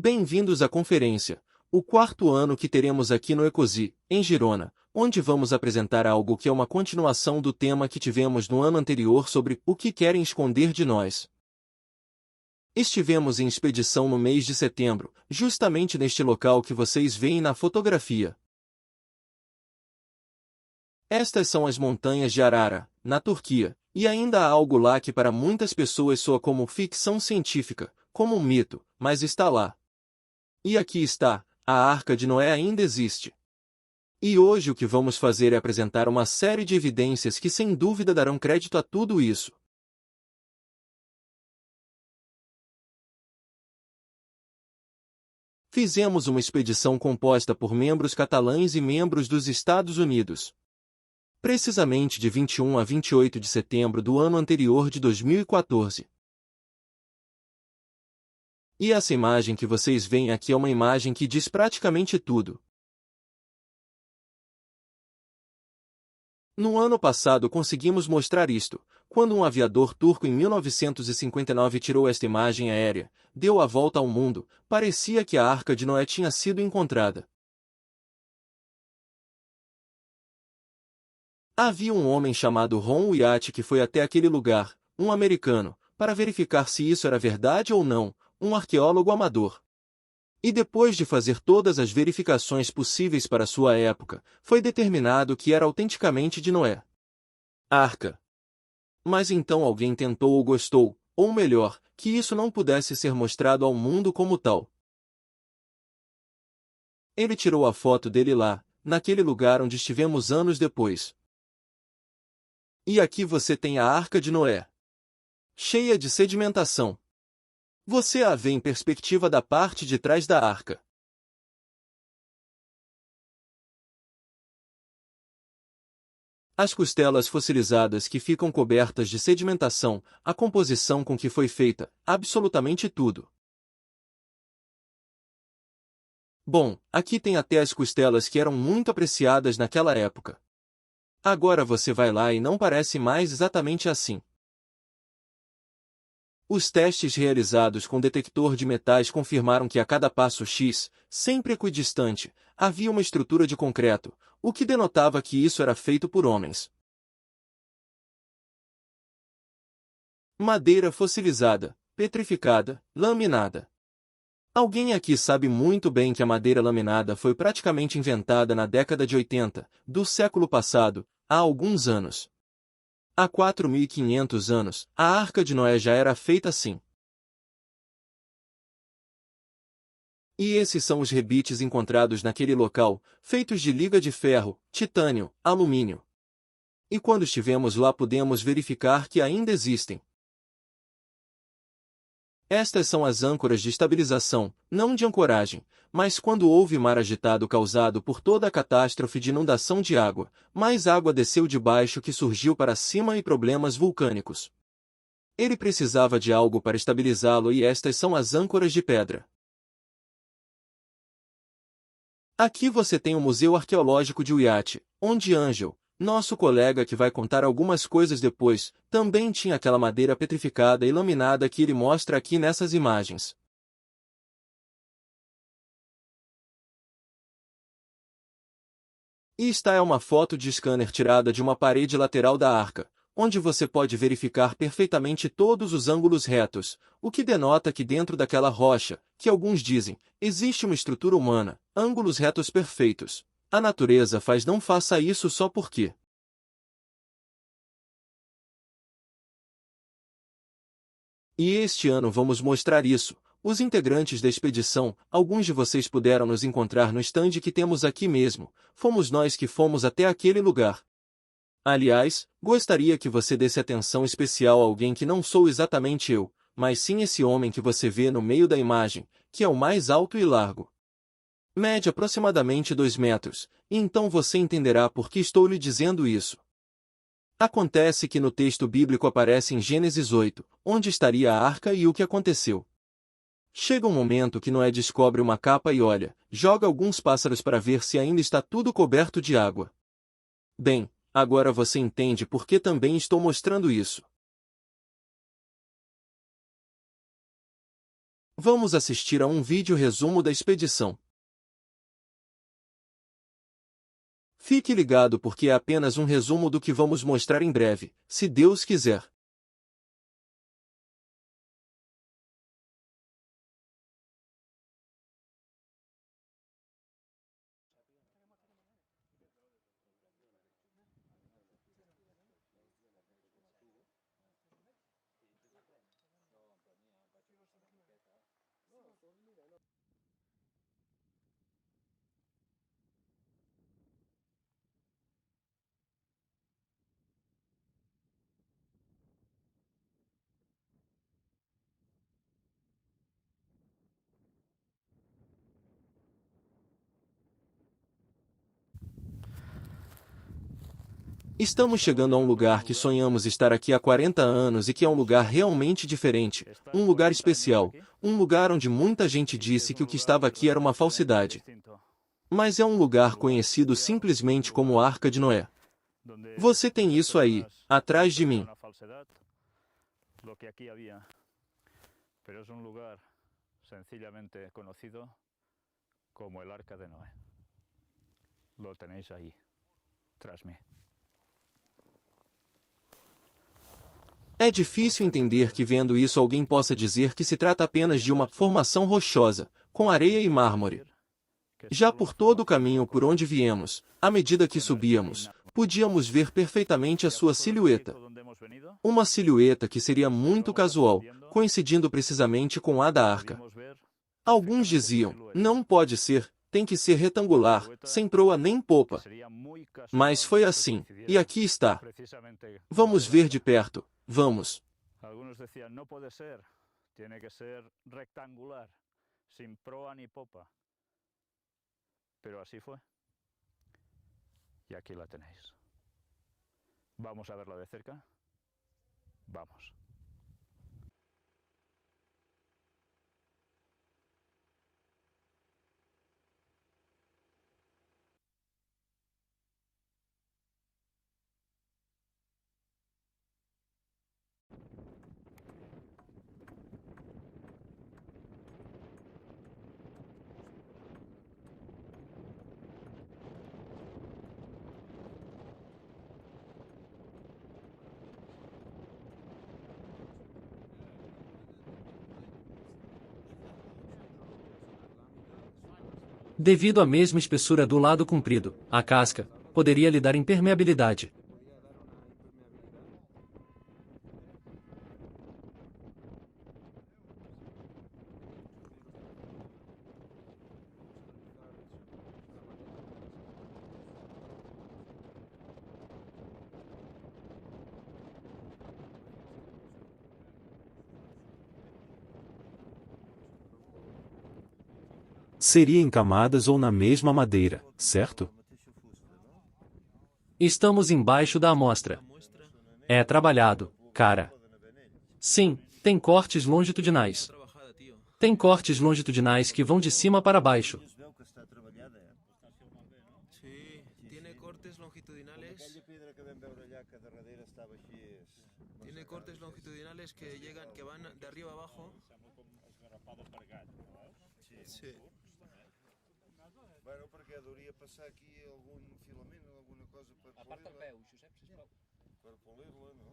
Bem-vindos à conferência, o quarto ano que teremos aqui no Ecosi, em Girona, onde vamos apresentar algo que é uma continuação do tema que tivemos no ano anterior sobre o que querem esconder de nós. Estivemos em expedição no mês de setembro, justamente neste local que vocês veem na fotografia. Estas são as montanhas de Arara, na Turquia, e ainda há algo lá que para muitas pessoas soa como ficção científica, como um mito, mas está lá. E aqui está, a Arca de Noé ainda existe. E hoje o que vamos fazer é apresentar uma série de evidências que sem dúvida darão crédito a tudo isso. Fizemos uma expedição composta por membros catalães e membros dos Estados Unidos. Precisamente de 21 a 28 de setembro do ano anterior de 2014. E essa imagem que vocês veem aqui é uma imagem que diz praticamente tudo. No ano passado conseguimos mostrar isto, quando um aviador turco em 1959 tirou esta imagem aérea, deu a volta ao mundo, parecia que a Arca de Noé tinha sido encontrada. Havia um homem chamado Ron Wyatt que foi até aquele lugar, um americano, para verificar se isso era verdade ou não, um arqueólogo amador. E depois de fazer todas as verificações possíveis para sua época, foi determinado que era autenticamente de Noé. Arca. Mas então alguém tentou ou gostou, ou melhor, que isso não pudesse ser mostrado ao mundo como tal. Ele tirou a foto dele lá, naquele lugar onde estivemos anos depois. E aqui você tem a Arca de Noé. Cheia de sedimentação. Você a vê em perspectiva da parte de trás da arca. As costelas fossilizadas que ficam cobertas de sedimentação, a composição com que foi feita, absolutamente tudo. Bom, aqui tem até as costelas que eram muito apreciadas naquela época. Agora você vai lá e não parece mais exatamente assim. Os testes realizados com detector de metais confirmaram que a cada passo X, sempre equidistante, havia uma estrutura de concreto, o que denotava que isso era feito por homens. Madeira fossilizada, petrificada, laminada. Alguém aqui sabe muito bem que a madeira laminada foi praticamente inventada na década de 80, do século passado, há alguns anos. Há 4.500 anos, a Arca de Noé já era feita assim. E esses são os rebites encontrados naquele local, feitos de liga de ferro, titânio, alumínio. E quando estivemos lá pudemos verificar que ainda existem. Estas são as âncoras de estabilização, não de ancoragem, mas quando houve mar agitado causado por toda a catástrofe de inundação de água, mais água desceu de baixo que surgiu para cima e problemas vulcânicos. Ele precisava de algo para estabilizá-lo e estas são as âncoras de pedra. Aqui você tem o Museu Arqueológico de Wyatt, onde Ângel, nosso colega que vai contar algumas coisas depois, também tinha aquela madeira petrificada e laminada que ele mostra aqui nessas imagens. E esta é uma foto de scanner tirada de uma parede lateral da arca, onde você pode verificar perfeitamente todos os ângulos retos, o que denota que dentro daquela rocha, que alguns dizem, existe uma estrutura humana, ângulos retos perfeitos. A natureza faz não faça isso só porque. E este ano vamos mostrar isso. Os integrantes da expedição, alguns de vocês puderam nos encontrar no stand que temos aqui mesmo, fomos nós que fomos até aquele lugar. Aliás, gostaria que você desse atenção especial a alguém que não sou exatamente eu, mas sim esse homem que você vê no meio da imagem, que é o mais alto e largo. Mede aproximadamente 2 metros, e então você entenderá por que estou lhe dizendo isso. Acontece que no texto bíblico aparece em Gênesis 8, onde estaria a arca e o que aconteceu. Chega um momento que Noé descobre uma capa e olha, joga alguns pássaros para ver se ainda está tudo coberto de água. Bem, agora você entende por que também estou mostrando isso. Vamos assistir a um vídeo resumo da expedição. Fique ligado porque é apenas um resumo do que vamos mostrar em breve, se Deus quiser. Estamos chegando a um lugar que sonhamos estar aqui há 40 anos e que é um lugar realmente diferente, um lugar especial, um lugar onde muita gente disse que o que estava aqui era uma falsidade. Mas é um lugar conhecido simplesmente como Arca de Noé. Você tem isso aí, atrás de mim. Pero es un lugar sencillamente conocido como el Arca de Noé. Lo tenéis ahí, tras mí. É difícil entender que vendo isso alguém possa dizer que se trata apenas de uma formação rochosa, com areia e mármore. Já por todo o caminho por onde viemos, à medida que subíamos, podíamos ver perfeitamente a sua silhueta. Uma silhueta que seria muito casual, coincidindo precisamente com a da arca. Alguns diziam, não pode ser, tem que ser retangular, sem proa nem popa. Mas foi assim, e aqui está. Vamos ver de perto, vamos. Algunos decían, no puede ser, tiene que ser rectangular, sin proa ni popa. Pero así fue. Y aquí la tenéis. ¿Vamos a verla de cerca? Vamos. Devido à mesma espessura do lado comprido, a casca poderia lhe dar impermeabilidade. Seria em camadas ou na mesma madeira, certo? Estamos embaixo da amostra. É trabalhado, cara. Sim, tem cortes longitudinais. Tem cortes longitudinais que vão de cima para baixo. Sí, tiene cortes longitudinales. Tiene cortes longitudinales que llegan, que van de arriba abajo. Sí. Bueno, perquè hauria passar aquí algun filament o alguna cosa per polir-la. Aparta el peu, Josep, sisplau. Per polir-la, no?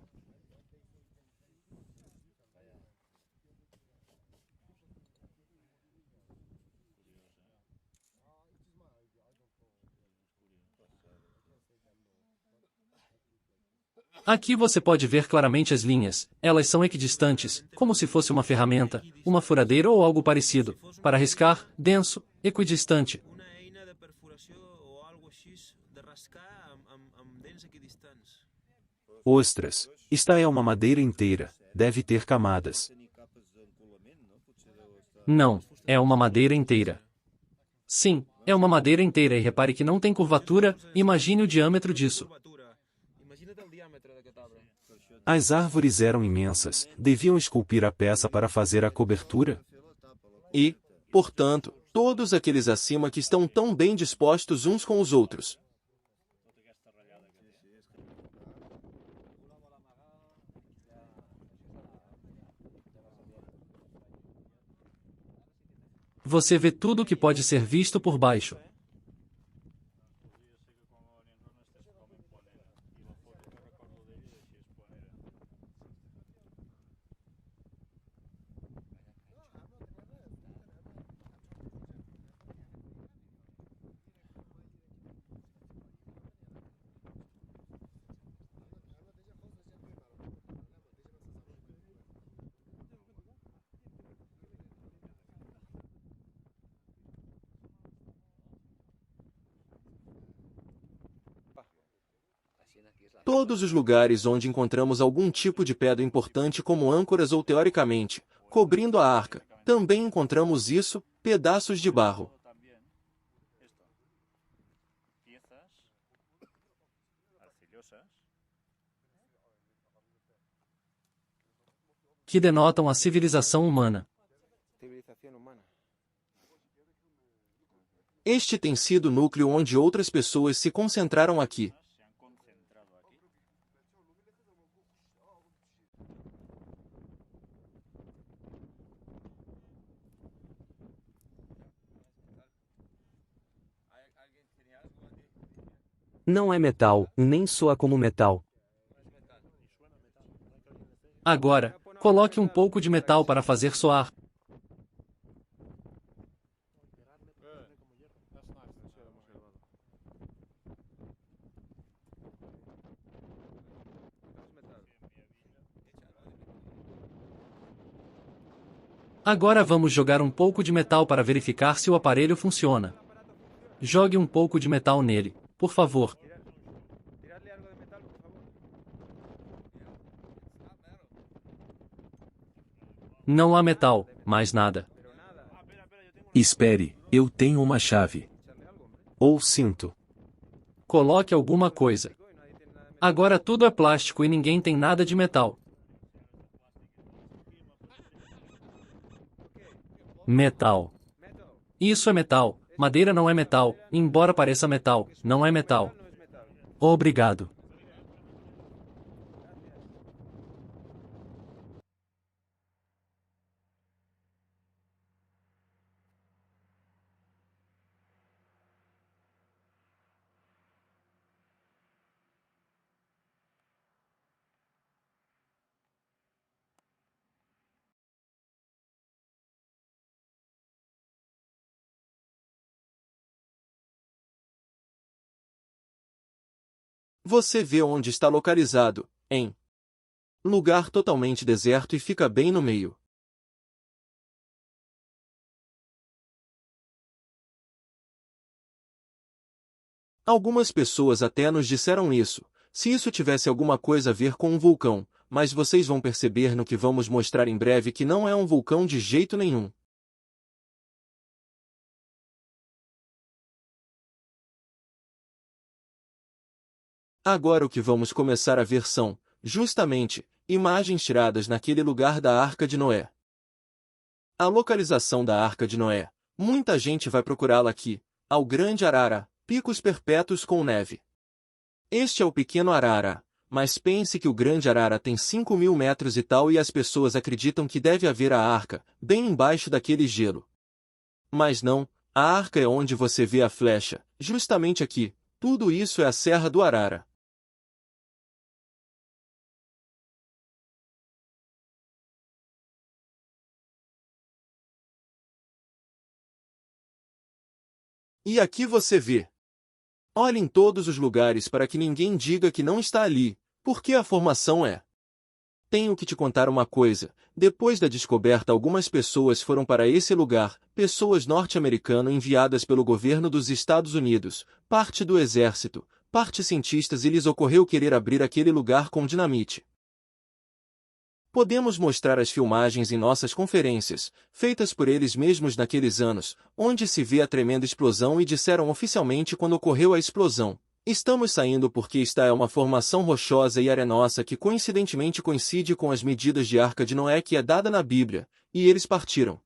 Aqui você pode ver claramente as linhas, elas são equidistantes, como se fosse uma ferramenta, uma furadeira ou algo parecido, para riscar, denso, equidistante. Una eina de perfuració o algo així de rascar amb dents equidistants. Ostras, esta é uma madeira inteira, deve ter camadas. Não, é uma madeira inteira. Sim, é uma madeira inteira e repare que não tem curvatura, imagine o diâmetro disso. Curvatura. Imagina't el diàmetre d'aquest arbre. As árvores eram imensas, deviam esculpir a peça para fazer a cobertura? E, portanto, todos aqueles acima que estão tão bem dispostos uns com os outros. Você vê tudo o que pode ser visto por baixo. Todos os lugares onde encontramos algum tipo de pedra importante como âncoras ou teoricamente, cobrindo a arca, também encontramos isso, pedaços de barro. También esto, piezas arcillosas Que denotam a civilização humana. Civilización humana. Este tem sido o núcleo onde outras pessoas se concentraram aqui. se han concentrado aquí. Não é metal, nem soa como metal. Agora, coloque um pouco de metal para fazer soar. Agora vamos jogar um pouco de metal para verificar se o aparelho funciona. Jogue um pouco de metal nele, por favor. Tiradle algo de metal, por favor. Não há metal, mais nada. Espere, eu tenho uma chave. Ou cinto. Coloque alguma coisa. Agora tudo é plástico e ninguém tem nada de metal. Metal. Isso é metal. Madeira não é metal, embora pareça metal, não é metal. Obrigado. Você vê onde está localizado, em lugar totalmente deserto e fica bem no meio. Algumas pessoas até nos disseram isso, se isso tivesse alguma coisa a ver com um vulcão, mas vocês vão perceber no que vamos mostrar em breve que não é um vulcão de jeito nenhum. Agora o que vamos começar a ver são, justamente, imagens tiradas naquele lugar da Arca de Noé. A localização da Arca de Noé. Muita gente vai procurá-la aqui, ao Grande Arara, picos perpétuos com neve. Este é o Pequeno Arara, mas pense que o Grande Arara tem 5.000 metros e tal e as pessoas acreditam que deve haver a Arca, bem embaixo daquele gelo. Mas não, a Arca é onde você vê a flecha, justamente aqui, tudo isso é a Serra do Arara. E aqui você vê. Olhe em todos os lugares para que ninguém diga que não está ali, porque a formação é. Tenho que te contar uma coisa, depois da descoberta algumas pessoas foram para esse lugar, pessoas norte-americanas enviadas pelo governo dos Estados Unidos, parte do exército, parte cientistas e lhes ocorreu querer abrir aquele lugar com dinamite. Podemos mostrar as filmagens em nossas conferências, feitas por eles mesmos naqueles anos, onde se vê a tremenda explosão e disseram oficialmente quando ocorreu a explosão. Estamos saindo porque esta é uma formação rochosa e arenosa que coincidentemente coincide com as medidas de Arca de Noé que é dada na Bíblia, e eles partiram.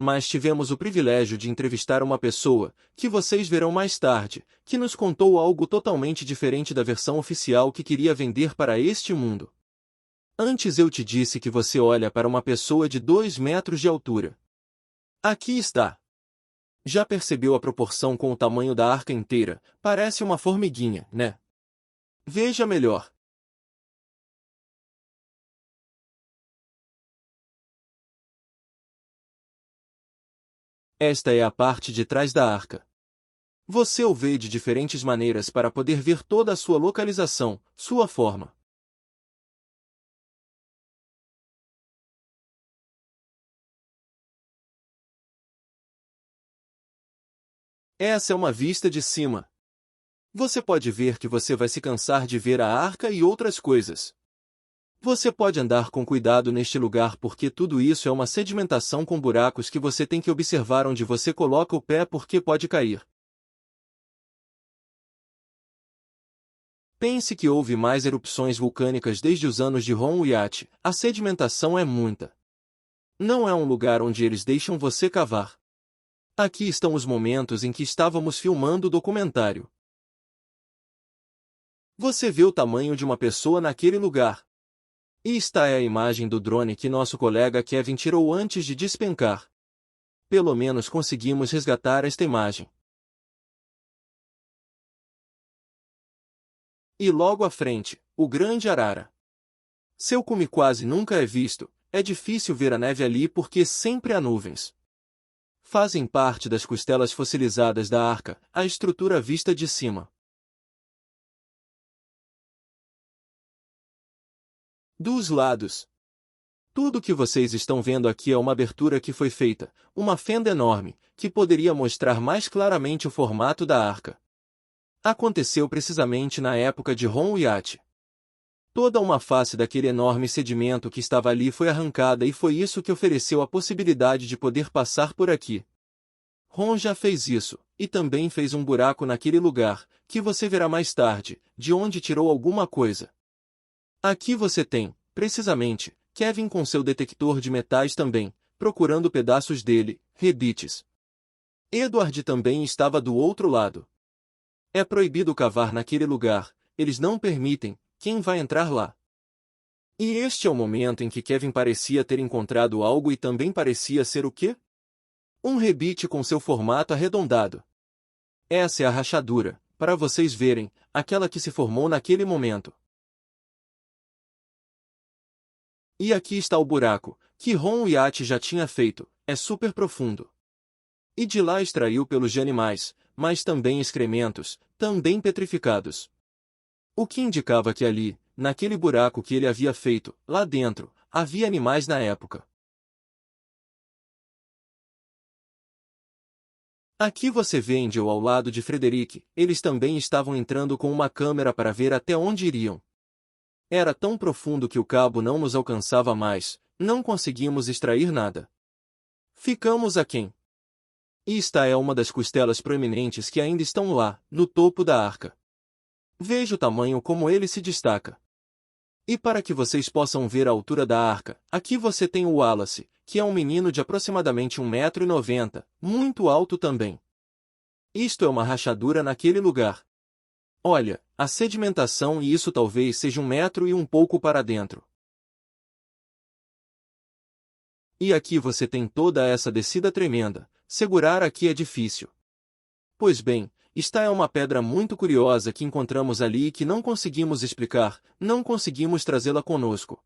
Mas tivemos o privilégio de entrevistar uma pessoa, que vocês verão mais tarde, que nos contou algo totalmente diferente da versão oficial que queria vender para este mundo. Antes eu te disse que você olha para uma pessoa de 2 metros de altura. Aqui está. Já percebeu a proporção com o tamanho da arca inteira? Parece uma formiguinha, né? Veja melhor. Esta é a parte de trás da arca. Você o vê de diferentes maneiras para poder ver toda a sua localização, sua forma. Essa é uma vista de cima. Você pode ver que você vai se cansar de ver a arca e outras coisas. Você pode andar com cuidado neste lugar porque tudo isso é uma sedimentação com buracos que você tem que observar onde você coloca o pé porque pode cair. Pense que houve mais erupções vulcânicas desde os anos de Ronhuiate. A sedimentação é muita. Não é um lugar onde eles deixam você cavar. Aqui estão os momentos em que estávamos filmando o documentário. Você vê o tamanho de uma pessoa naquele lugar. E está é a imagem do drone que nosso colega Kevin tirou antes de despencar. Pelo menos conseguimos resgatar esta imagem. E logo à frente, o grande arara. Seu cume quase nunca é visto, é difícil ver a neve ali porque sempre há nuvens. Fazem parte das costelas fossilizadas da arca, a estrutura vista de cima. Dos lados. Tudo que vocês estão vendo aqui é uma abertura que foi feita, uma fenda enorme, que poderia mostrar mais claramente o formato da arca. Aconteceu precisamente na época de Ronhuiate. Toda uma face daquele enorme sedimento que estava ali foi arrancada e foi isso que ofereceu a possibilidade de poder passar por aqui. Ron já fez isso, e também fez um buraco naquele lugar, que você verá mais tarde, de onde tirou alguma coisa. Aqui você tem, precisamente, Kevin com seu detector de metais também, procurando pedaços dele, rebites. Edward também estava do outro lado. É proibido cavar naquele lugar, eles não permitem, quem vai entrar lá? E este é o momento em que Kevin parecia ter encontrado algo e também parecia ser o quê? Um rebite com seu formato arredondado. Essa é a rachadura, para vocês verem, aquela que se formou naquele momento. E aqui está o buraco, que Ronhuiate já tinha feito, é super profundo. E de lá extraiu pelos de animais, mas também excrementos, também petrificados. O que indicava que ali, naquele buraco que ele havia feito, lá dentro, havia animais na época. Aqui você vê Angel ao lado de Frederick, eles também estavam entrando com uma câmera para ver até onde iriam. Era tão profundo que o cabo não nos alcançava mais, não conseguimos extrair nada. Ficamos aquém. E esta é uma das costelas proeminentes que ainda estão lá, no topo da arca. Veja o tamanho como ele se destaca. E para que vocês possam ver a altura da arca, aqui você tem o Wallace, que é um menino de aproximadamente 1,90 m, muito alto também. Isto é uma rachadura naquele lugar. Olha, a sedimentação e isso talvez seja 1 metro e um pouco para dentro. E aqui você tem toda essa descida tremenda, segurar aqui é difícil. Pois bem, esta é uma pedra muito curiosa que encontramos ali e que não conseguimos explicar, não conseguimos trazê-la conosco.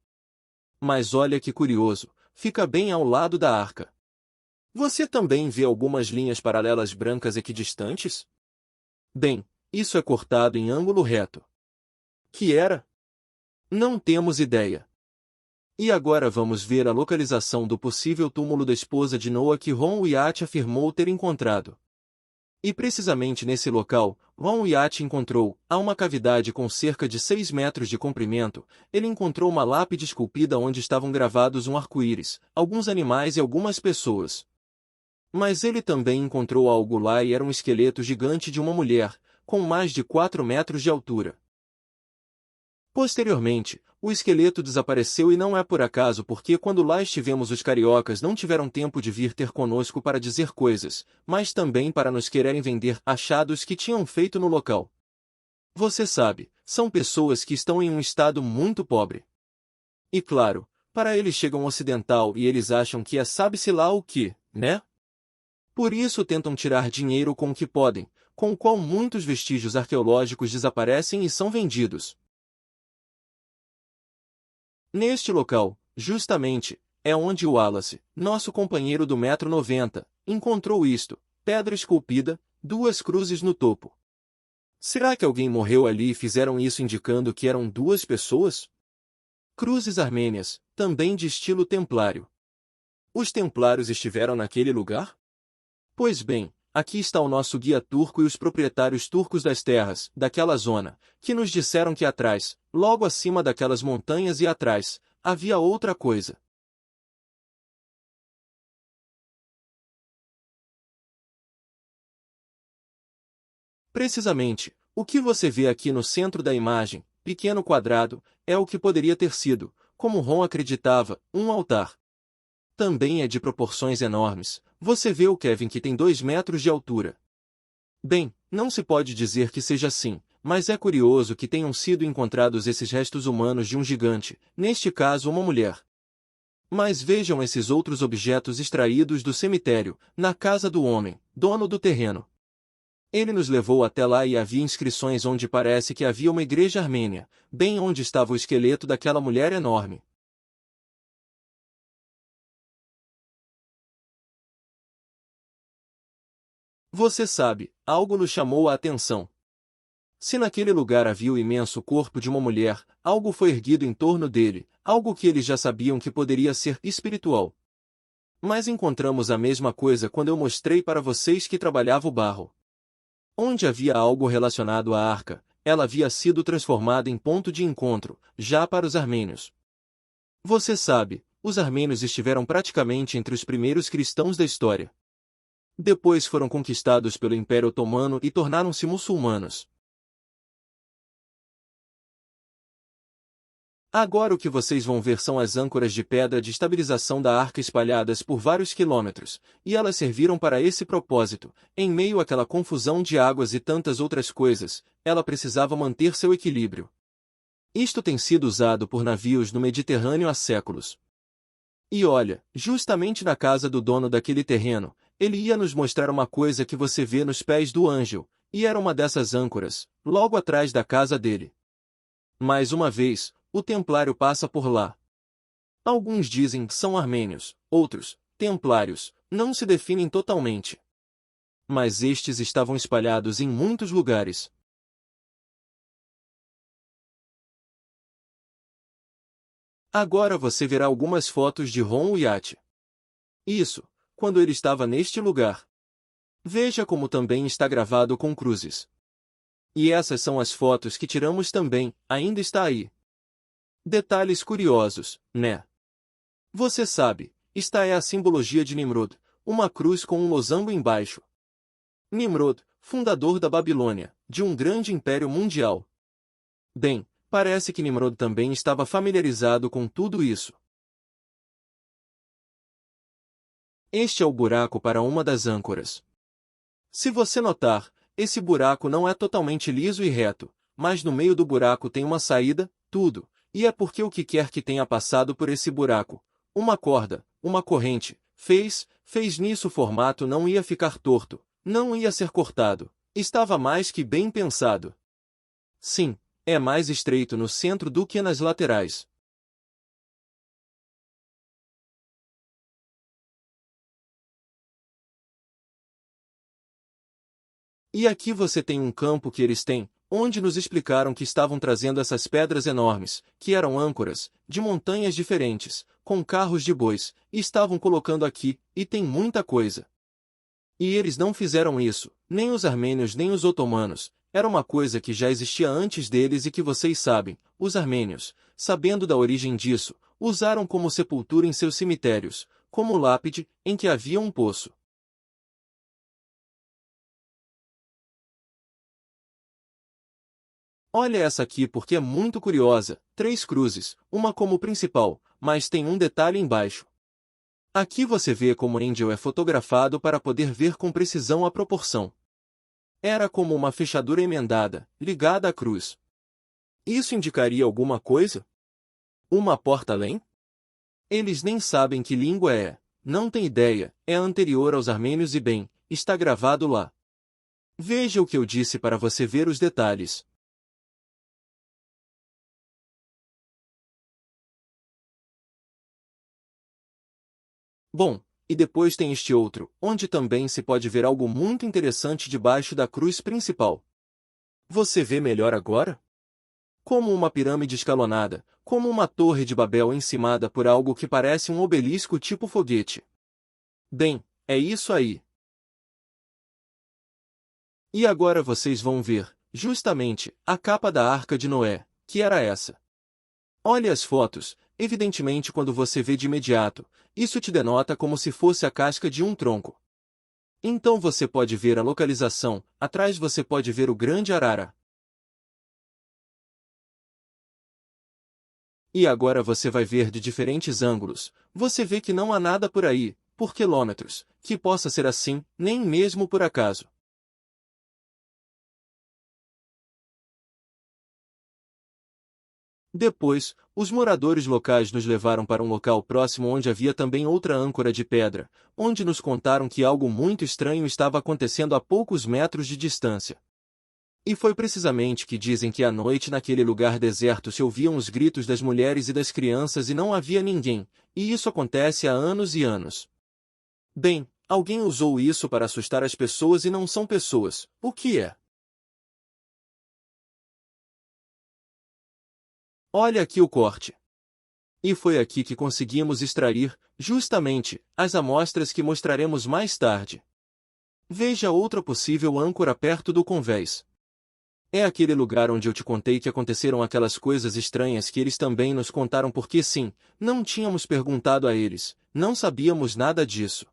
Mas olha que curioso, fica bem ao lado da arca. Você também vê algumas linhas paralelas brancas equidistantes? Bem, isso é cortado em ângulo reto. Que era? Não temos ideia. E agora vamos ver a localização do possível túmulo da esposa de Noah que Ronhuiate afirmou ter encontrado. E precisamente nesse local, Ronhuiate encontrou, a uma cavidade com cerca de 6 metros de comprimento, ele encontrou uma lápide esculpida onde estavam gravados um arco-íris, alguns animais e algumas pessoas. Mas ele também encontrou algo lá e era um esqueleto gigante de uma mulher, com mais de 4 metros de altura. Posteriormente, O esqueleto desapareceu e não é por acaso porque quando lá estivemos os cariocas não tiveram tempo de vir ter conosco para dizer coisas, mas também para nos quererem vender achados que tinham feito no local. Você sabe, são pessoas que estão em um estado muito pobre. E claro, para eles chega um ocidental e eles acham que é sabe-se lá o que, né? Por isso tentam tirar dinheiro com o que podem, com o qual muitos vestígios arqueológicos desaparecem e são vendidos. Neste local, justamente, é onde o Wallace, nosso companheiro do 1,90 m, encontrou isto, pedra esculpida, 2 cruzes no topo. Será que alguém morreu ali e fizeram isso indicando que eram 2 pessoas? Cruzes armênias, também de estilo templário. Os templários estiveram naquele lugar? Pois bem, aqui está o nosso guia turco e os proprietários turcos das terras, daquela zona, que nos disseram que atrás, logo acima daquelas montanhas e atrás, havia outra coisa. Precisamente, o que você vê aqui no centro da imagem, pequeno quadrado, é o que poderia ter sido, como Ron acreditava, um altar. Também é de proporções enormes. Você vê o Kevin que tem 2 metros de altura. Bem, não se pode dizer que seja assim, mas é curioso que tenham sido encontrados esses restos humanos de um gigante, neste caso uma mulher. Mas vejam esses outros objetos extraídos do cemitério, na casa do homem, dono do terreno. Ele nos levou até lá e havia inscrições onde parece que havia uma igreja armênia, bem onde estava o esqueleto daquela mulher enorme. Você sabe, algo nos chamou a atenção. Se naquele lugar havia o imenso corpo de uma mulher, algo foi erguido em torno dele, algo que eles já sabiam que poderia ser espiritual. Mas encontramos a mesma coisa quando eu mostrei para vocês que trabalhava o barro. Onde havia algo relacionado à arca, ela havia sido transformada em ponto de encontro, já para os armênios. Você sabe, os armênios estiveram praticamente entre os primeiros cristãos da história. Depois foram conquistados pelo Império Otomano e tornaram-se muçulmanos. Agora o que vocês vão ver são as âncoras de pedra de estabilização da arca espalhadas por vários quilômetros, e elas serviram para esse propósito. Em meio àquela confusão de águas e tantas outras coisas, ela precisava manter seu equilíbrio. Isto tem sido usado por navios no Mediterrâneo há séculos. E olha, justamente na casa do dono daquele terreno, ele ia nos mostrar uma coisa que você vê nos pés do Ângel, e era uma dessas âncoras, logo atrás da casa dele. Mais uma vez, o templário passa por lá. Alguns dizem que são armênios, outros, templários, não se definem totalmente. Mas estes estavam espalhados em muitos lugares. Agora você verá algumas fotos de Ron Uyat. Isso, quando ele estava neste lugar. Veja como também está gravado com cruzes. E essas são as fotos que tiramos também, ainda está aí. Detalhes curiosos, né? Você sabe, esta é a simbologia de Nimrod, uma cruz com um losango embaixo. Nimrod, fundador da Babilônia, de um grande império mundial. Bem, parece que Nimrod também estava familiarizado com tudo isso. Este é o buraco para uma das âncoras. Se você notar, esse buraco não é totalmente liso e reto, mas no meio do buraco tem uma saída, tudo. E é porque o que quer que tenha passado por esse buraco, uma corda, uma corrente, fez nisso o formato não ia ficar torto, não ia ser cortado, estava mais que bem pensado. Sim, é mais estreito no centro do que nas laterais. E aqui você tem um campo que eles têm, onde nos explicaram que estavam trazendo essas pedras enormes, que eram âncoras, de montanhas diferentes, com carros de bois, e estavam colocando aqui, e tem muita coisa. E eles não fizeram isso, nem os armênios nem os otomanos, era uma coisa que já existia antes deles e que vocês sabem, os armênios, sabendo da origem disso, usaram como sepultura em seus cemitérios, como lápide, em que havia um poço. Olha essa aqui porque é muito curiosa, 3 cruzes, uma como principal, mas tem um detalhe embaixo. Aqui você vê como Angel é fotografado para poder ver com precisão a proporção. Era como uma fechadura emendada, ligada à cruz. Isso indicaria alguma coisa? Uma porta além? Eles nem sabem que língua é, não tem ideia, é anterior aos armênios e bem, está gravado lá. Veja o que eu disse para você ver os detalhes. Bom, e depois tem este outro, onde também se pode ver algo muito interessante debaixo da cruz principal. Você vê melhor agora? Como uma pirâmide escalonada, como uma torre de Babel encimada por algo que parece um obelisco tipo foguete. Bem, é isso aí. E agora vocês vão ver, justamente, a capa da Arca de Noé, que era essa. Olhe as fotos, evidentemente quando você vê de imediato, isso te denota como se fosse a casca de um tronco. Então você pode ver a localização, atrás você pode ver o Grande Arara. E agora você vai ver de diferentes ângulos, você vê que não há nada por aí, por quilômetros, que possa ser assim, nem mesmo por acaso. Depois, os moradores locais nos levaram para um local próximo onde havia também outra âncora de pedra, onde nos contaram que algo muito estranho estava acontecendo a poucos metros de distância. E foi precisamente que dizem que à noite naquele lugar deserto se ouviam os gritos das mulheres e das crianças e não havia ninguém, e isso acontece há anos e anos. Bem, alguém usou isso para assustar as pessoas e não são pessoas, o que é? Olha aqui o corte. E foi aqui que conseguimos extrair, justamente, as amostras que mostraremos mais tarde. Veja outra possível âncora perto do convés. É aquele lugar onde eu te contei que aconteceram aquelas coisas estranhas que eles também nos contaram porque sim, não tínhamos perguntado a eles, não sabíamos nada disso.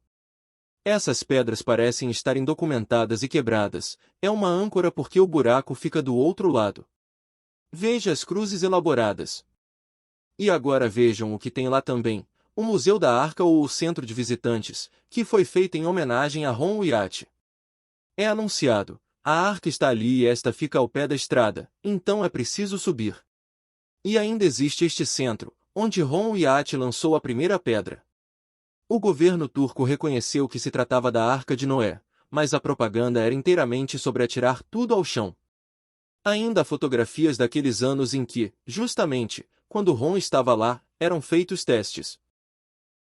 Essas pedras parecem estar indocumentadas e quebradas, é uma âncora porque o buraco fica do outro lado. Veja as cruzes elaboradas. E agora vejam o que tem lá também, o Museu da Arca ou o Centro de Visitantes, que foi feito em homenagem a Ron Wyatt. É anunciado, a arca está ali e esta fica ao pé da estrada, então é preciso subir. E ainda existe este centro, onde Ron Wyatt lançou a primeira pedra. O governo turco reconheceu que se tratava da Arca de Noé, mas a propaganda era inteiramente sobre atirar tudo ao chão. Ainda há fotografias daqueles anos em que, justamente, quando Ron estava lá, eram feitos testes.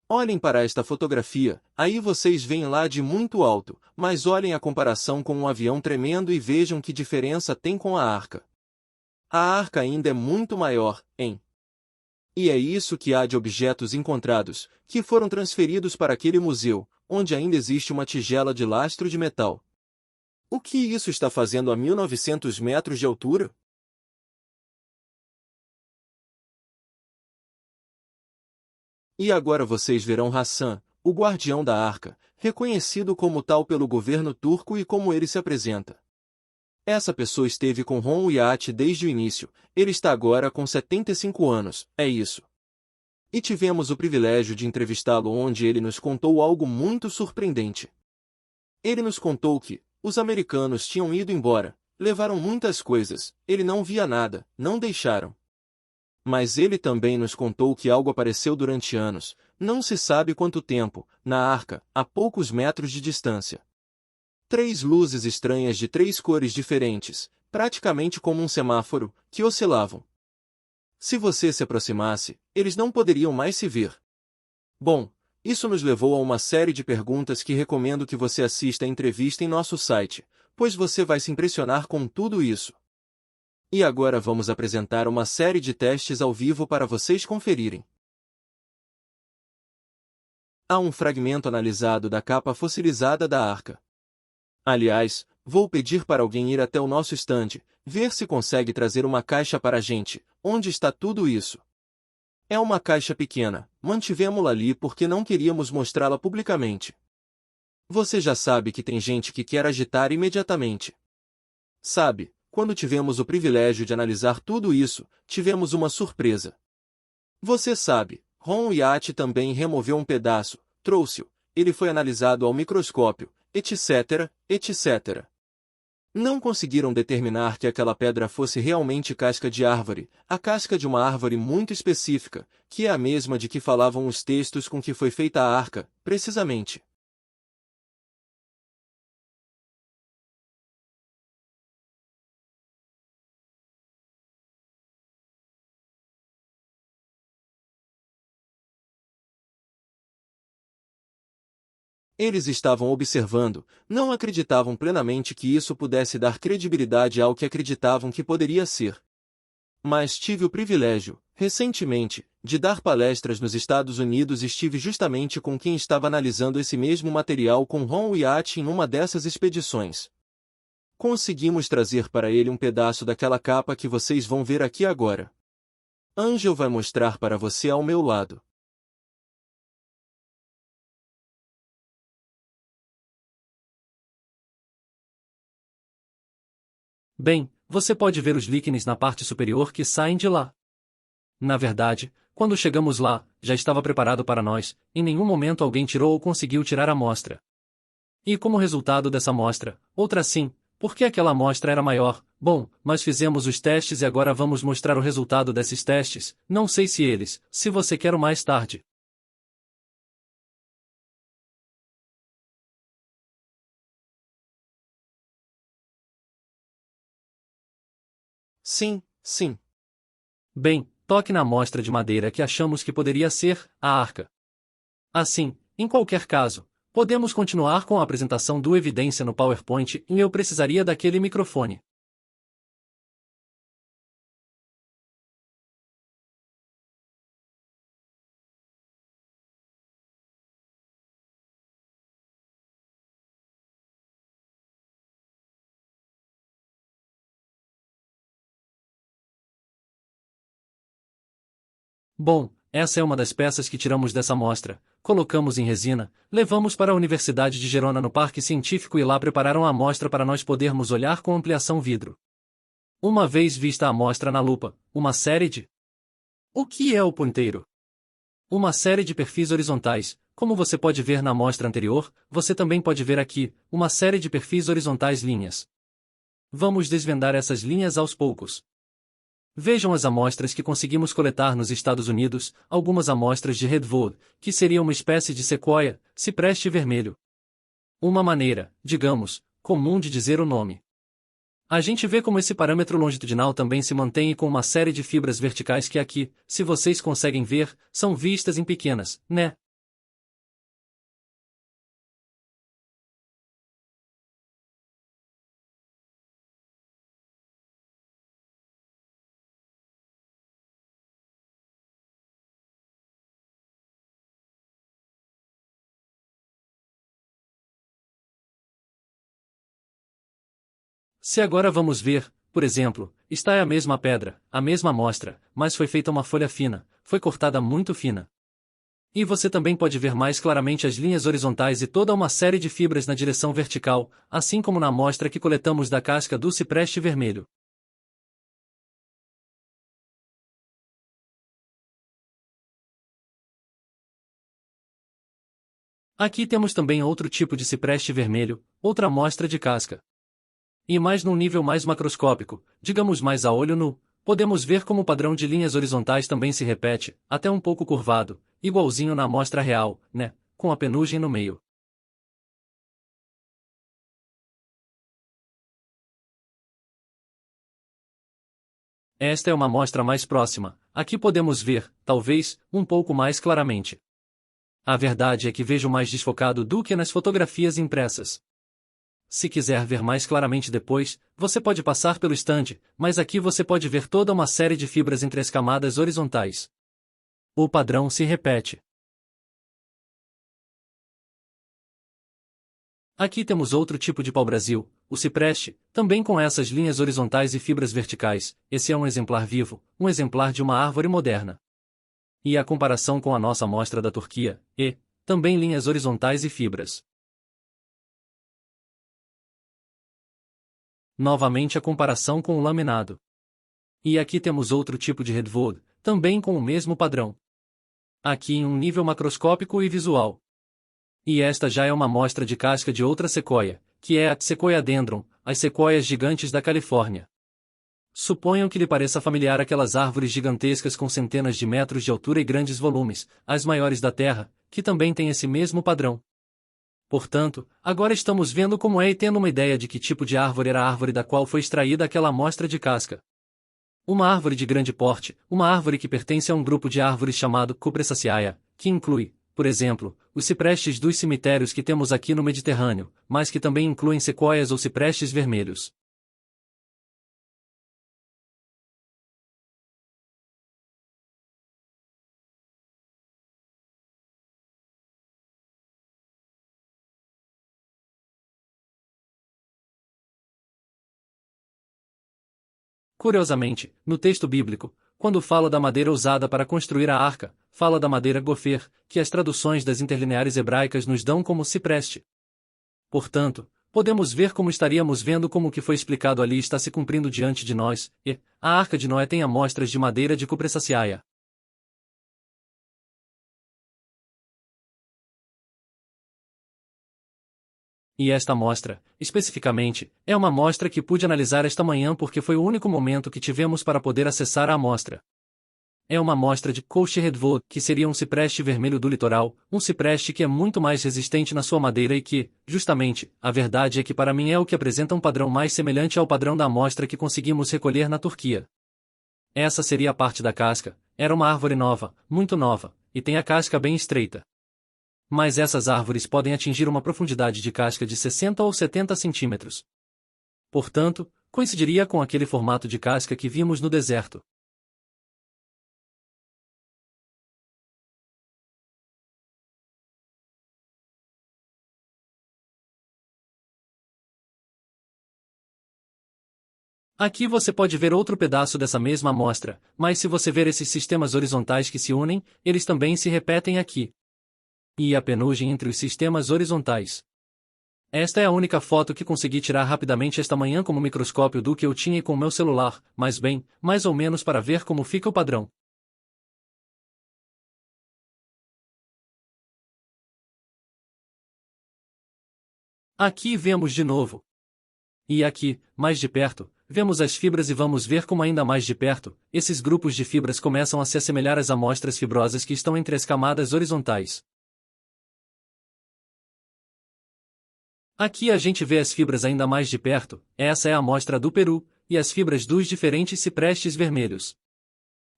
Olhem para esta fotografia, aí vocês veem lá de muito alto, mas olhem a comparação com um avião tremendo e vejam que diferença tem com a arca. A arca ainda é muito maior, hein? E é isso que há de objetos encontrados, que foram transferidos para aquele museu, onde ainda existe uma tigela de lastro de metal. O que isso está fazendo a 1900 metros de altura? E agora vocês verão Hassan, o guardião da arca, reconhecido como tal pelo governo turco e como ele se apresenta. Essa pessoa esteve com Ron Wyatt desde o início, ele está agora com 75 anos, é isso. E tivemos o privilégio de entrevistá-lo onde ele nos contou algo muito surpreendente. Ele nos contou que, os americanos tinham ido embora, levaram muitas coisas, ele não via nada, não deixaram. Mas ele também nos contou que algo apareceu durante anos, não se sabe quanto tempo, na arca, a poucos metros de distância. 3 luzes estranhas de 3 cores diferentes, praticamente como um semáforo, que oscilavam. Se você se aproximasse, eles não poderiam mais se ver. Bom, isso nos levou a uma série de perguntas que recomendo que você assista a entrevista em nosso site, pois você vai se impressionar com tudo isso. E agora vamos apresentar uma série de testes ao vivo para vocês conferirem. Há um fragmento analisado da capa fossilizada da arca. Aliás, vou pedir para alguém ir até o nosso estande, ver se consegue trazer uma caixa para a gente, onde está tudo isso. É uma caixa pequena, mantivemos-la ali porque não queríamos mostrá-la publicamente. Você já sabe que tem gente que quer agitar imediatamente. Sabe, quando tivemos o privilégio de analisar tudo isso, tivemos uma surpresa. Você sabe, Ron Yacht também removeu um pedaço, trouxe-o, ele foi analisado ao microscópio, etc, etc. Não conseguiram determinar que aquela pedra fosse realmente casca de árvore, a casca de uma árvore muito específica, que é a mesma de que falavam os textos com que foi feita a arca, precisamente. Eles estavam observando, não acreditavam plenamente que isso pudesse dar credibilidade ao que acreditavam que poderia ser. Mas tive o privilégio, recentemente, de dar palestras nos Estados Unidos e estive justamente com quem estava analisando esse mesmo material com Ron Yacht em uma dessas expedições. Conseguimos trazer para ele um pedaço daquela capa que vocês vão ver aqui agora. Angel vai mostrar para você ao meu lado. Bem, você pode ver os líquenes na parte superior que saem de lá. Na verdade, quando chegamos lá, já estava preparado para nós, em nenhum momento alguém tirou ou conseguiu tirar a amostra. E como resultado dessa amostra, outra sim, porque aquela amostra era maior. Bom, nós fizemos os testes e agora vamos mostrar o resultado desses testes, não sei se você quer o mais tarde. Sim, sim. Bem, toque na amostra de madeira que achamos que poderia ser a arca. Assim, em qualquer caso, podemos continuar com a apresentação do evidência no PowerPoint e eu precisaria daquele microfone. Bom, essa é uma das peças que tiramos dessa amostra, colocamos em resina, levamos para a Universidade de Gerona no Parque Científico e lá prepararam a amostra para nós podermos olhar com ampliação vidro. Uma vez vista a amostra na lupa, uma série de... O que é o ponteiro? Uma série de perfis horizontais, como você pode ver na amostra anterior, você também pode ver aqui, uma série de perfis horizontais linhas. Vamos desvendar essas linhas aos poucos. Vejam as amostras que conseguimos coletar nos Estados Unidos, algumas amostras de redwood, que seria uma espécie de sequoia, cipreste vermelho. Uma maneira, digamos, comum de dizer o nome. A gente vê como esse parâmetro longitudinal também se mantém com uma série de fibras verticais que aqui, se vocês conseguem ver, são vistas em pequenas, né? Se agora vamos ver, por exemplo, está a mesma pedra, a mesma amostra, mas foi feita uma folha fina, foi cortada muito fina. E você também pode ver mais claramente as linhas horizontais e toda uma série de fibras na direção vertical, assim como na amostra que coletamos da casca do cipreste vermelho. Aqui temos também outro tipo de cipreste vermelho, outra amostra de casca. E mais num nível mais macroscópico, digamos mais a olho nu, podemos ver como o padrão de linhas horizontais também se repete, até um pouco curvado, igualzinho na amostra real, né, com a penugem no meio. Esta é uma amostra mais próxima, aqui podemos ver, talvez, um pouco mais claramente. A verdade é que vejo mais desfocado do que nas fotografias impressas. Se quiser ver mais claramente depois, você pode passar pelo estande, mas aqui você pode ver toda uma série de fibras entre as camadas horizontais. O padrão se repete. Aqui temos outro tipo de pau-brasil, o cipreste, também com essas linhas horizontais e fibras verticais. Esse é um exemplar vivo, um exemplar de uma árvore moderna. E a comparação com a nossa amostra da Turquia, também linhas horizontais e fibras. Novamente a comparação com o laminado. E aqui temos outro tipo de redwood, também com o mesmo padrão. Aqui em um nível macroscópico e visual. E esta já é uma amostra de casca de outra sequoia, que é a Sequoia dendron, as sequoias gigantes da Califórnia. Suponham que lhe pareça familiar aquelas árvores gigantescas com centenas de metros de altura e grandes volumes, as maiores da Terra, que também têm esse mesmo padrão. Portanto, agora estamos vendo como é e tendo uma ideia de que tipo de árvore era a árvore da qual foi extraída aquela amostra de casca. Uma árvore de grande porte, uma árvore que pertence a um grupo de árvores chamado Cupressaceae, que inclui, por exemplo, os ciprestes dos cemitérios que temos aqui no Mediterrâneo, mas que também incluem sequoias ou ciprestes vermelhos. Curiosamente, no texto bíblico, quando fala da madeira usada para construir a arca, fala da madeira gofer, que as traduções das interlineares hebraicas nos dão como cipreste. Portanto, podemos ver como estaríamos vendo como o que foi explicado ali está se cumprindo diante de nós, e a Arca de Noé tem amostras de madeira de Cupressaceae. E esta amostra, especificamente, é uma amostra que pude analisar esta manhã porque foi o único momento que tivemos para poder acessar a amostra. É uma amostra de Couche Redwood, que seria um cipreste vermelho do litoral, um cipreste que é muito mais resistente na sua madeira e que, justamente, a verdade é que para mim é o que apresenta um padrão mais semelhante ao padrão da amostra que conseguimos recolher na Turquia. Essa seria a parte da casca, era uma árvore nova, muito nova, e tem a casca bem estreita. Mas essas árvores podem atingir uma profundidade de casca de 60 ou 70 centímetros. Portanto, coincidiria com aquele formato de casca que vimos no deserto. Aqui você pode ver outro pedaço dessa mesma amostra, mas se você ver esses sistemas horizontais que se unem, eles também se repetem aqui. E a penugem entre os sistemas horizontais. Esta é a única foto que consegui tirar rapidamente esta manhã com o microscópio do que eu tinha com o meu celular, mas bem, mais ou menos para ver como fica o padrão. Aqui vemos de novo. E aqui, mais de perto, vemos as fibras e vamos ver como ainda mais de perto, esses grupos de fibras começam a se assemelhar às amostras fibrosas que estão entre as camadas horizontais. Aqui a gente vê as fibras ainda mais de perto, essa é a amostra do Peru, e as fibras dos diferentes ciprestes vermelhos.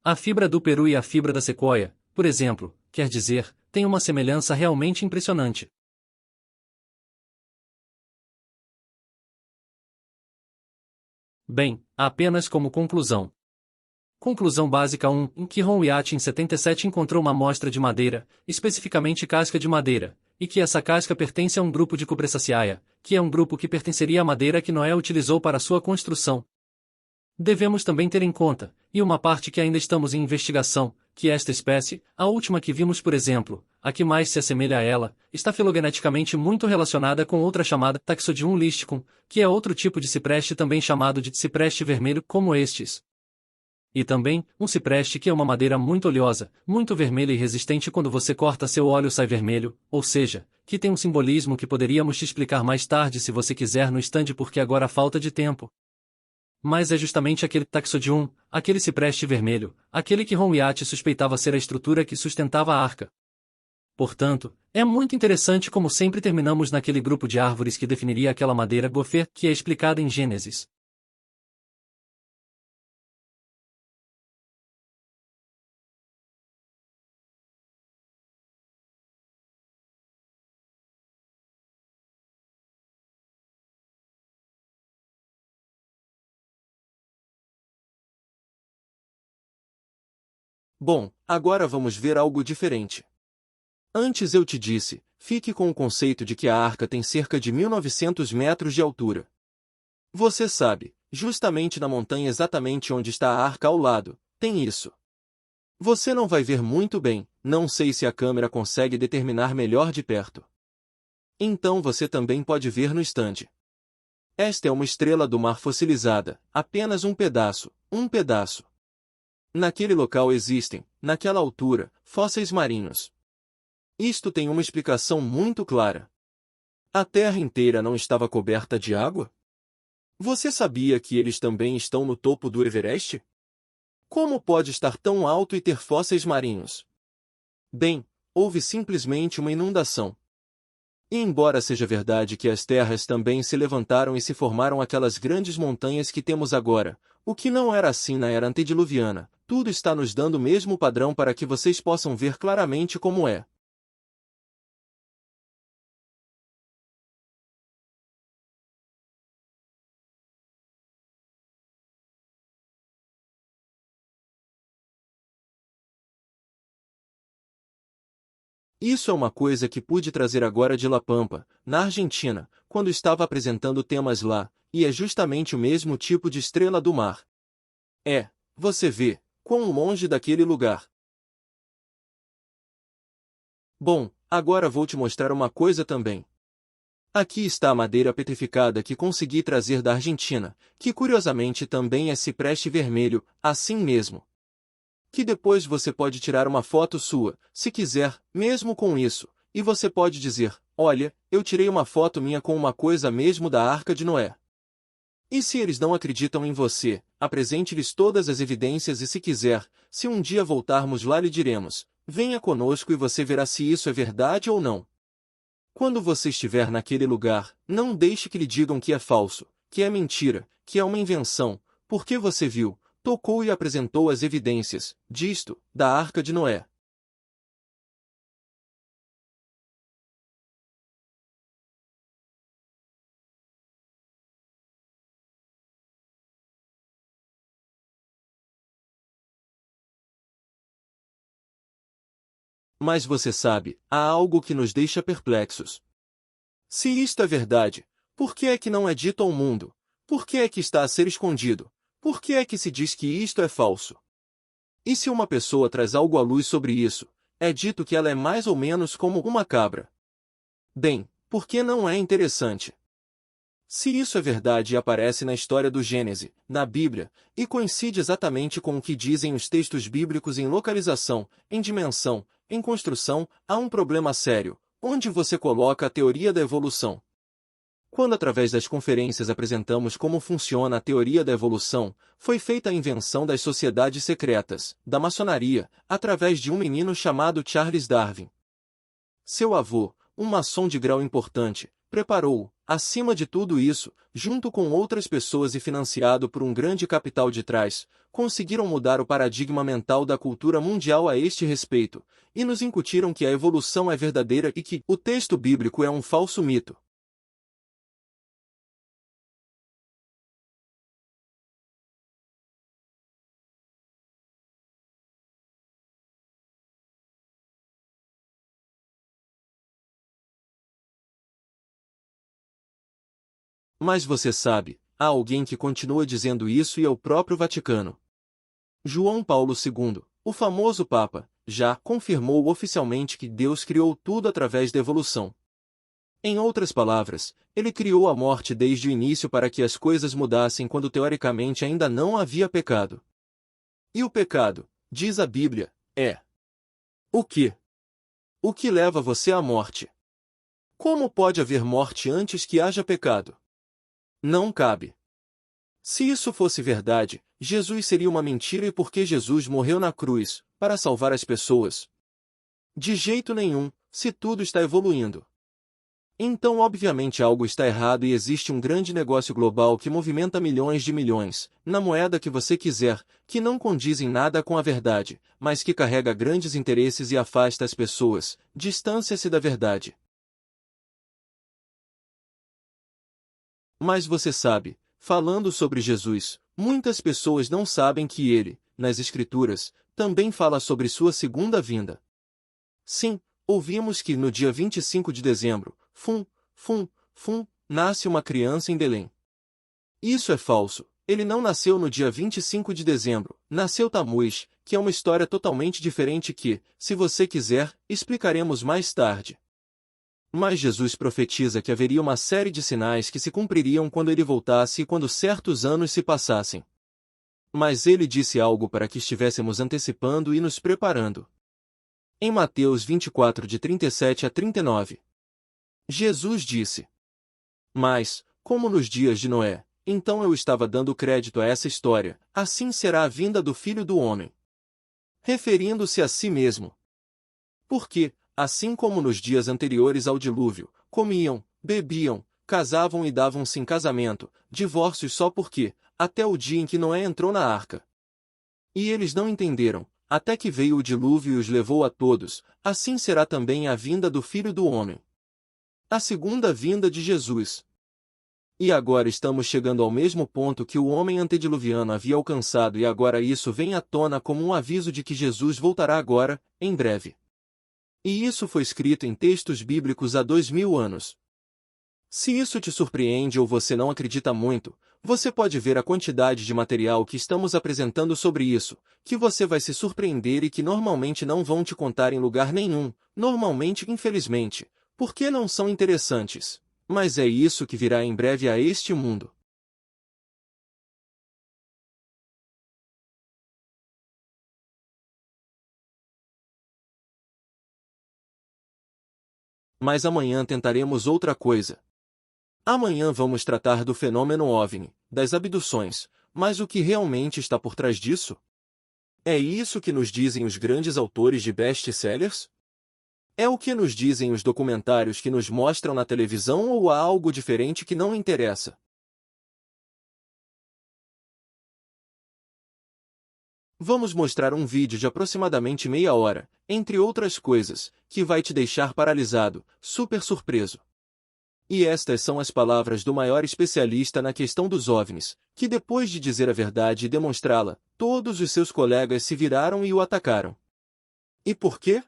A fibra do Peru e a fibra da sequoia, por exemplo, quer dizer, tem uma semelhança realmente impressionante. Bem, apenas como conclusão. Conclusão básica 1, em que Ron Wyatt em 77 encontrou uma amostra de madeira, especificamente casca de madeira, e que essa casca pertence a um grupo de Cupressaceae, que é um grupo que pertenceria à madeira que Noé utilizou para sua construção. Devemos também ter em conta, e uma parte que ainda estamos em investigação, que esta espécie, a última que vimos por exemplo, a que mais se assemelha a ela, está filogeneticamente muito relacionada com outra chamada Taxodium listicum, que é outro tipo de cipreste também chamado de cipreste vermelho como estes. E também, um cipreste que é uma madeira muito oleosa, muito vermelha e resistente quando você corta seu óleo sai vermelho, ou seja, que tem um simbolismo que poderíamos te explicar mais tarde se você quiser no stand porque agora falta de tempo. Mas é justamente aquele Taxodium, aquele cipreste vermelho, aquele que Ron Wyatt suspeitava ser a estrutura que sustentava a arca. Portanto, é muito interessante como sempre terminamos naquele grupo de árvores que definiria aquela madeira gofer que é explicada em Gênesis. Bom, agora vamos ver algo diferente. Antes eu te disse, fique com o conceito de que a arca tem cerca de 1900 metros de altura. Você sabe, justamente na montanha exatamente onde está a arca ao lado, tem isso. Você não vai ver muito bem, não sei se a câmera consegue determinar melhor de perto. Então você também pode ver no stand. Esta é uma estrela do mar fossilizada, apenas um pedaço, um pedaço. Naquele local existem, naquela altura, fósseis marinhos. Isto tem uma explicação muito clara. A Terra inteira não estava coberta de água? Você sabia que eles também estão no topo do Everest? Como pode estar tão alto e ter fósseis marinhos? Bem, houve simplesmente uma inundação. E embora seja verdade que as terras também se levantaram e se formaram aquelas grandes montanhas que temos agora, o que não era assim na era antediluviana, tudo está nos dando o mesmo padrão para que vocês possam ver claramente como é. Isso é uma coisa que pude trazer agora de La Pampa, na Argentina, quando estava apresentando temas lá, e é justamente o mesmo tipo de estrela do mar. Você vê, quão longe daquele lugar. Bom, agora vou te mostrar uma coisa também. Aqui está a madeira petrificada que consegui trazer da Argentina, que curiosamente também é cipreste vermelho, assim mesmo. Que depois você pode tirar uma foto sua, se quiser, mesmo com isso, e você pode dizer, olha, eu tirei uma foto minha com uma coisa mesmo da Arca de Noé. E se eles não acreditam em você, apresente-lhes todas as evidências e se quiser, se um dia voltarmos lá lhe diremos, venha conosco e você verá se isso é verdade ou não. Quando você estiver naquele lugar, não deixe que lhe digam que é falso, que é mentira, que é uma invenção, porque você viu, tocou e apresentou as evidências, disto, da Arca de Noé. Mas você sabe, há algo que nos deixa perplexos. Se isto é verdade, por que é que não é dito ao mundo? Por que é que está a ser escondido? Por que é que se diz que isto é falso? E se uma pessoa traz algo à luz sobre isso, é dito que ela é mais ou menos como uma cabra. Bem, por que não é interessante? Se isso é verdade e aparece na história do Gênesis, na Bíblia, e coincide exatamente com o que dizem os textos bíblicos em localização, em dimensão, em construção, há um problema sério, onde você coloca a teoria da evolução. Quando através das conferências apresentamos como funciona a teoria da evolução, foi feita a invenção das sociedades secretas, da maçonaria, através de um menino chamado Charles Darwin. Seu avô, um maçom de grau importante, preparou-o, acima de tudo isso, junto com outras pessoas e financiado por um grande capital de trás, conseguiram mudar o paradigma mental da cultura mundial a este respeito, e nos incutiram que a evolução é verdadeira e que o texto bíblico é um falso mito. Mas você sabe, há alguém que continua dizendo isso e é o próprio Vaticano. João Paulo II, o famoso Papa, já confirmou oficialmente que Deus criou tudo através da evolução. Em outras palavras, ele criou a morte desde o início para que as coisas mudassem quando teoricamente ainda não havia pecado. E o pecado, diz a Bíblia, é o quê? O que leva você à morte? Como pode haver morte antes que haja pecado? Não cabe. Se isso fosse verdade, Jesus seria uma mentira e por que Jesus morreu na cruz, para salvar as pessoas? De jeito nenhum, se tudo está evoluindo. Então obviamente algo está errado e existe um grande negócio global que movimenta milhões de milhões, na moeda que você quiser, que não condiz em nada com a verdade, mas que carrega grandes interesses e afasta as pessoas, distancia-se da verdade. Mas você sabe, falando sobre Jesus, muitas pessoas não sabem que ele, nas Escrituras, também fala sobre sua segunda vinda. Sim, ouvimos que no dia 25 de dezembro, nasce uma criança em Belém. Isso é falso, ele não nasceu no dia 25 de dezembro, nasceu Tammuz, que é uma história totalmente diferente que, se você quiser, explicaremos mais tarde. Mas Jesus profetiza que haveria uma série de sinais que se cumpririam quando ele voltasse e quando certos anos se passassem. Mas ele disse algo para que estivéssemos antecipando e nos preparando. Em Mateus 24 de 37 a 39. Jesus disse: Mas, como nos dias de Noé, então eu estava dando crédito a essa história, assim será a vinda do Filho do Homem. Referindo-se a si mesmo. Porque, assim como nos dias anteriores ao dilúvio, comiam, bebiam, casavam e davam-se em casamento, divórcios só porque, até o dia em que Noé entrou na arca. E eles não entenderam, até que veio o dilúvio e os levou a todos, assim será também a vinda do Filho do Homem. A segunda vinda de Jesus. E agora estamos chegando ao mesmo ponto que o homem antediluviano havia alcançado e agora isso vem à tona como um aviso de que Jesus voltará agora, em breve. E isso foi escrito em textos bíblicos há 2000 anos. Se isso te surpreende ou você não acredita muito, você pode ver a quantidade de material que estamos apresentando sobre isso, que você vai se surpreender e que normalmente não vão te contar em lugar nenhum, normalmente infelizmente, porque não são interessantes. Mas é isso que virá em breve a este mundo. Mas amanhã tentaremos outra coisa. Amanhã vamos tratar do fenômeno OVNI, das abduções, mas o que realmente está por trás disso? É isso que nos dizem os grandes autores de best-sellers? É o que nos dizem os documentários que nos mostram na televisão ou há algo diferente que não interessa? Vamos mostrar um vídeo de aproximadamente meia hora, entre outras coisas, que vai te deixar paralisado, super surpreso. E estas são as palavras do maior especialista na questão dos OVNIs, que depois de dizer a verdade e demonstrá-la, todos os seus colegas se viraram e o atacaram. E por quê?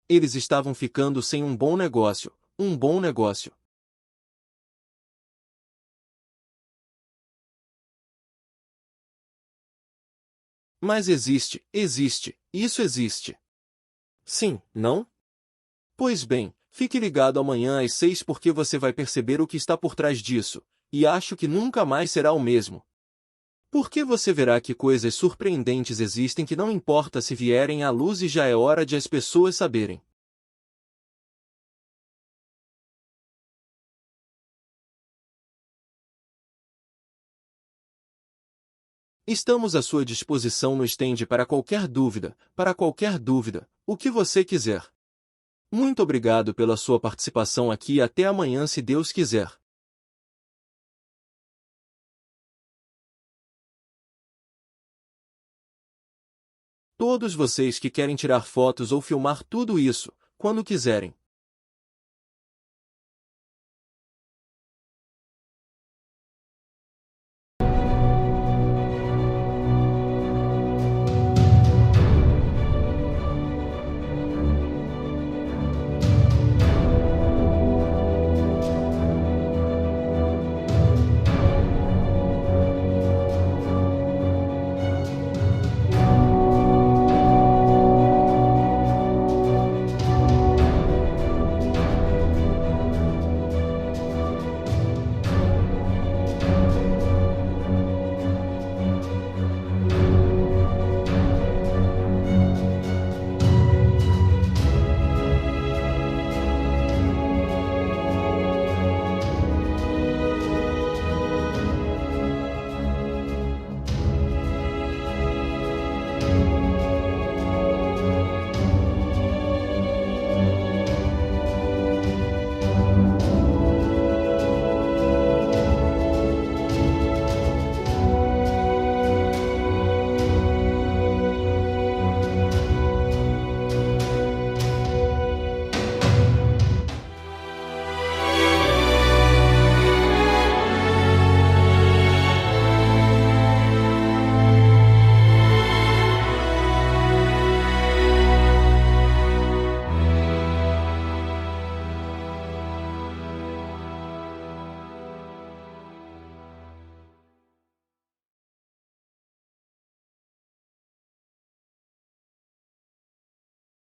Eles estavam ficando sem um bom negócio, um bom negócio. Mas existe, isso existe. Sim, não? Pois bem, fique ligado amanhã às 6 porque você vai perceber o que está por trás disso, e acho que nunca mais será o mesmo. Porque você verá que coisas surpreendentes existem que não importa se vierem à luz e já é hora de as pessoas saberem. Estamos à sua disposição no stand para qualquer dúvida, o que você quiser. Muito obrigado pela sua participação aqui e até amanhã se Deus quiser. Todos vocês que querem tirar fotos ou filmar tudo isso, quando quiserem,